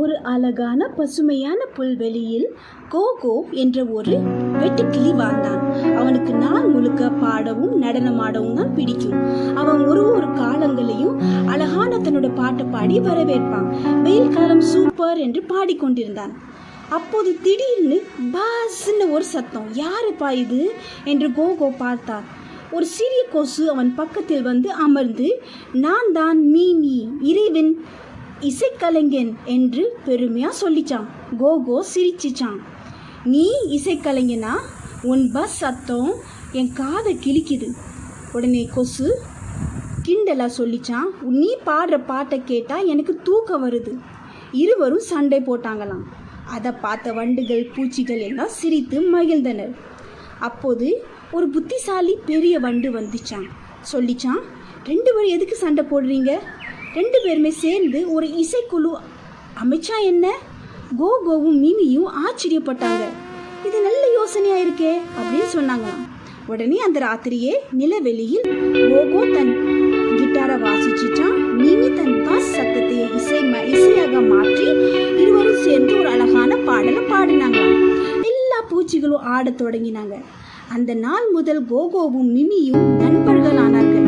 ஒரு அழகான பசுமையான புல்வெளியில் கோகோ என்ற ஒரு வெட்டுக்கிளி வாழ்ந்தான். அவனுக்கு நாள் முழுக்க பாடவும் நடனமாடவும் தான் பிடிக்கும். அவன் ஒரு காலங்களையும் அழகான தன்னோட பாட்டை பாடி வரவேற்பான். வெயில் காலம் சூப்பர் என்று பாடிக்கொண்டிருந்தான். அப்போது திடீர்னு பாஸ்ன்னு ஒரு சத்தம். யாருப்பா இது என்று கோகோ பார்த்தார். ஒரு சிறிய கொசு அவன் பக்கத்தில் வந்து அமர்ந்து, நான் தான் மீமி, இறைவன் இசைக்கலைஞன் என்று பெருமையா சொல்லிச்சான். கோகோ சிரிச்சிச்சான். நீ இசைக்கலைஞனா? உன் பஸ் சத்தம் என் காதை கிழிக்குது. உடனே கொசு கிண்டலா சொல்லிச்சான், நீ பாடுற பாட்டை கேட்டா எனக்கு தூக்கம் வருது. இருவரும் சண்டை போட்டாங்களாம். அதை பார்த்த வண்டுகள் பூச்சிகள் எல்லாம் சிரித்து மகிழ்ந்தனர். அப்போது ஒரு புத்திசாலி பெரிய வண்டு வந்துச்சான். சொல்லிச்சான், 2 பேரும் எதுக்கு சண்டை போடுறீங்க? 2 பேருமே சேர்ந்து ஒரு இசைக்குழு அமைச்சா என்ன? கோகோவும் மிமியும் ஆச்சரியப்பட்டாங்க. இது நல்ல யோசனையா இருக்கே அப்படின்னு சொன்னாங்களாம். உடனே அந்த ராத்திரியே நிலவெளியில் கோகோ தன் கிட்டாரை வாசிச்சுச்சான். மிமி தன் பாஸ் சத்தத்தை இசையாக மாற்றி இருவரும் சேர்ந்து ஒரு அழகான பாடலை பாடினாங்களாம். எல்லா பூச்சிகளும் ஆடத் தொடங்கினாங்க. அந்த நாள் முதல் கோகோவும் மிமியும் நண்பர்கள் ஆனார்கள்.